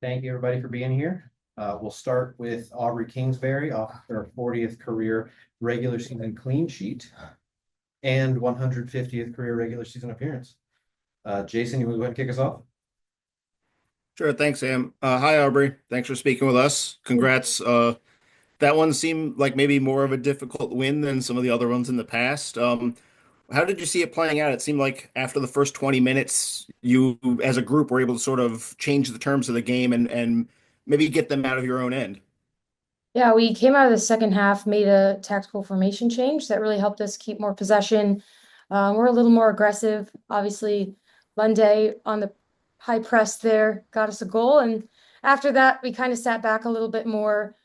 Thank you, everybody, for being here. We'll start with Aubrey Kingsbury off her 40th career regular season clean sheet and 150th career regular season appearance. Jason, you want to go ahead and kick us off? Sure, thanks, Sam. Hi, Aubrey. Thanks for speaking with us. Congrats. That one seemed like maybe more of a difficult win than some of the other ones in the past. How did you see it playing out? It seemed like after the first 20 minutes, you as a group were able to sort of change the terms of the game and maybe get them out of your own end. Yeah, we came out of the second half, made a tactical formation change that really helped us keep more possession. We're a little more aggressive. Obviously, Monday on the high press there got us a goal. And after that, we kind of sat back a little bit more,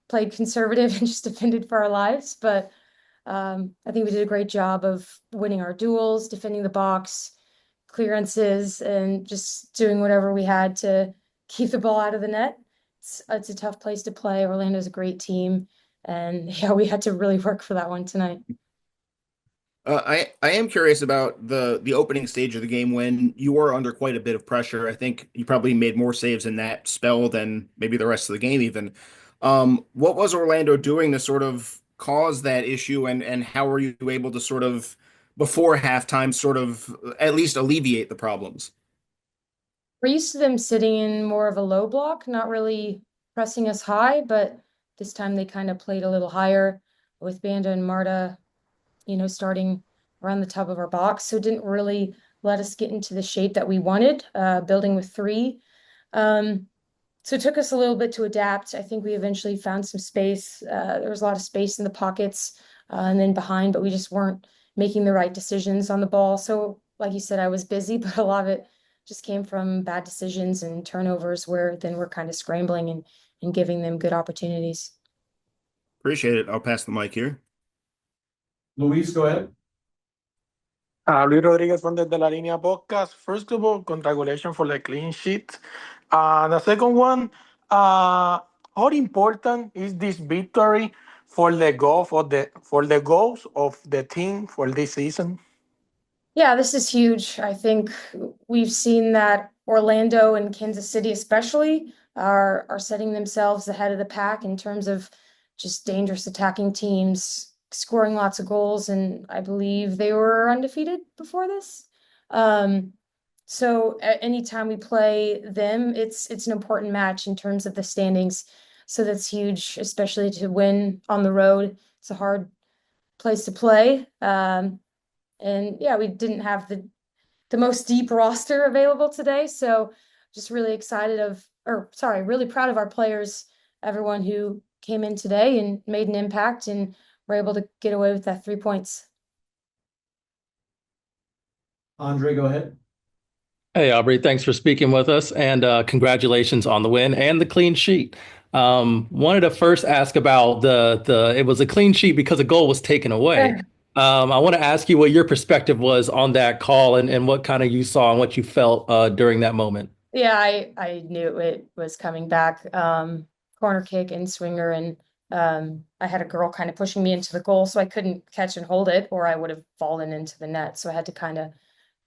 played conservative and just defended for our lives. But I think we did a great job of winning our duels, defending the box, clearances, and just doing whatever we had to keep the ball out of the net. It's a tough place to play. Orlando's a great team, and yeah, we had to really work for that one tonight. I am curious about the opening stage of the game when you were under quite a bit of pressure. I think you probably made more saves in that spell than maybe the rest of the game even. What was Orlando doing to sort of cause that issue and how were you able to sort of before halftime sort of at least alleviate the problems? We're used to them sitting in more of a low block, not really pressing us high, but this time they kind of played a little higher with Banda and Marta, starting around the top of our box. So it didn't really let us get into the shape that we wanted, building with three. So it took us a little bit to adapt. I think we eventually found some space. There was a lot of space in the pockets and then behind, but we just weren't making the right decisions on the ball. So, like you said, I was busy, but a lot of it just came from bad decisions and turnovers where then we're kind of scrambling and giving them good opportunities. Appreciate it. I'll pass the mic here. Luis, go ahead. Luis Rodriguez from the De La Línea podcast. First of all, congratulations for the clean sheet. The second one, how important is this victory for the goals of the team for this season? Yeah, this is huge. I think we've seen that Orlando and Kansas City especially are setting themselves ahead of the pack in terms of just dangerous attacking teams, scoring lots of goals, and I believe they were undefeated before this. So anytime we play them, it's an important match in terms of the standings. So that's huge, especially to win on the road. It's a hard place to play. And yeah, we didn't have the most deep roster available today. So just really excited really proud of our players, everyone who came in today and made an impact and were able to get away with that 3 points. Andre, go ahead. Hey, Aubrey, thanks for speaking with us and congratulations on the win and the clean sheet. Wanted to first ask about the it was a clean sheet because a goal was taken away. I want to ask you what your perspective was on that call and what kind of you saw and what you felt during that moment. Yeah, I knew it was coming back. Corner kick and swinger, and I had a girl kind of pushing me into the goal, so I couldn't catch and hold it, or I would have fallen into the net. So I had to kind of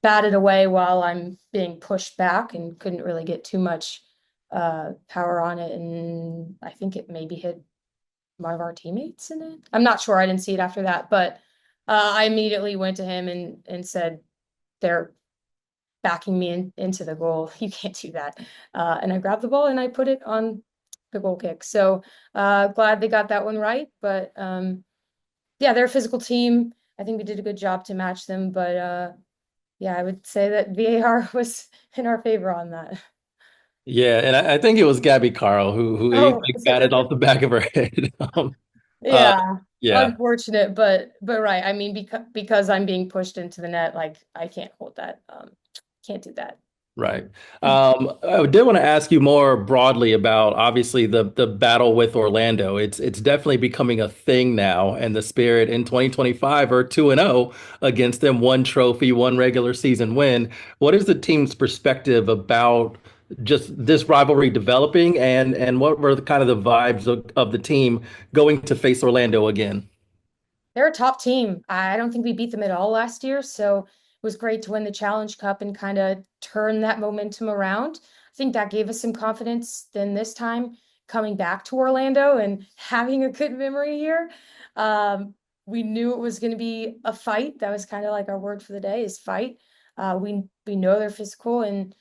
bat it away while I'm being pushed back and couldn't really get too much power on it. And I think it maybe hit one of our teammates in it. I'm not sure. I didn't see it after that, but I immediately went to him and said, they're backing me into the goal. You can't do that. And I grabbed the ball and I put it on the goal kick. So glad they got that one right. But yeah, they're a physical team. I think we did a good job to match them. But yeah, I would say that VAR was in our favor on that. Yeah, and I think it was Gabby Carl who Oh, like, batted off the back of her head. Uh, yeah, yeah, unfortunate, but right. I mean, because I'm being pushed into the net, like I can't hold that. Can't do that. right. I did want to ask you more broadly about obviously the battle with Orlando. It's definitely becoming a thing now, and the Spirit in 2025 are 2-0 against them, one trophy, one regular season win. What is the team's perspective about just this rivalry developing, and what were the kind of the vibes of the team going to face Orlando again? They're a top team. I don't think we beat them at all last year, so it was great to win the Challenge Cup and kind of turn that momentum around. I think that gave us some confidence then this time coming back to Orlando and having a good memory here. We knew it was going to be a fight. That was kind of like our word for the day is fight. We know they're physical, and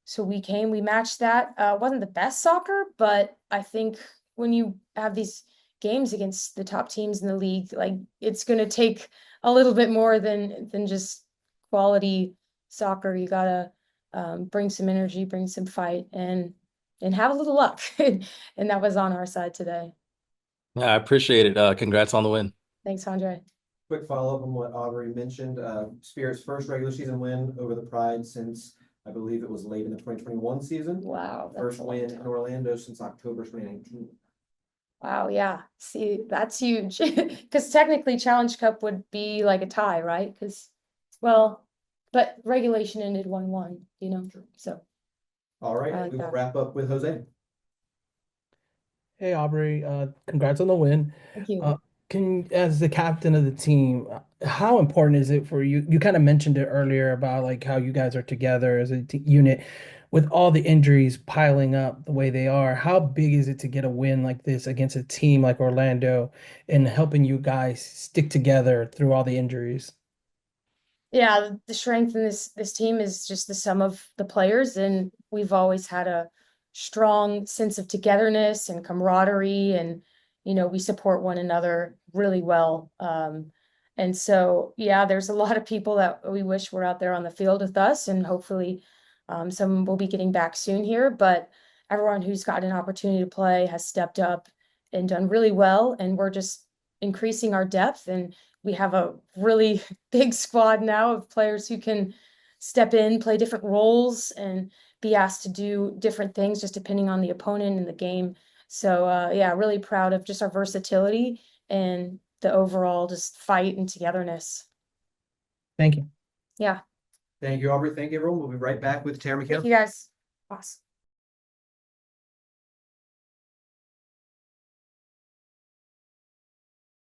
so we matched that. Wasn't the best soccer, but I think when you have these games against the top teams in the league, like it's going to take a little bit more than just quality soccer. You gotta bring some energy, bring some fight, and have a little luck. And that was on our side today. Yeah, I appreciate it. Congrats on the win. Thanks, Andre. Quick follow-up on what Aubrey mentioned, Spirit's first regular season win over the Pride since, I believe it was late in the 2021 season. Wow. That's First a long win time. in Orlando since October 2019. Wow, yeah. See, that's huge. Because technically Challenge Cup would be like a tie, right? Well, but regulation ended 1-1, so. All right, I like we will that. wrap up with Jose. Hey Aubrey, congrats on the win. Thank you. As the captain of the team, how important is it for you? You kind of mentioned it earlier about like how you guys are together as a unit. With all the injuries piling up the way they are, how big is it to get a win like this against a team like Orlando and helping you guys stick together through all the injuries? Yeah, the strength in this team is just the sum of the players, and we've always had a strong sense of togetherness and camaraderie, and we support one another really well. And so yeah, there's a lot of people that we wish were out there on the field with us, and hopefully some will be getting back soon here, but everyone who's gotten an opportunity to play has stepped up and done really well, and we're just increasing our depth, and we have a really big squad now of players who can step in, play different roles, and be asked to do different things just depending on the opponent in the game. So yeah, really proud of just our versatility and the overall just fight and togetherness. Thank you. Yeah, Thank you, Aubrey. Thank you, everyone. We'll be right back with Tara thank McKenna. you guys. Awesome.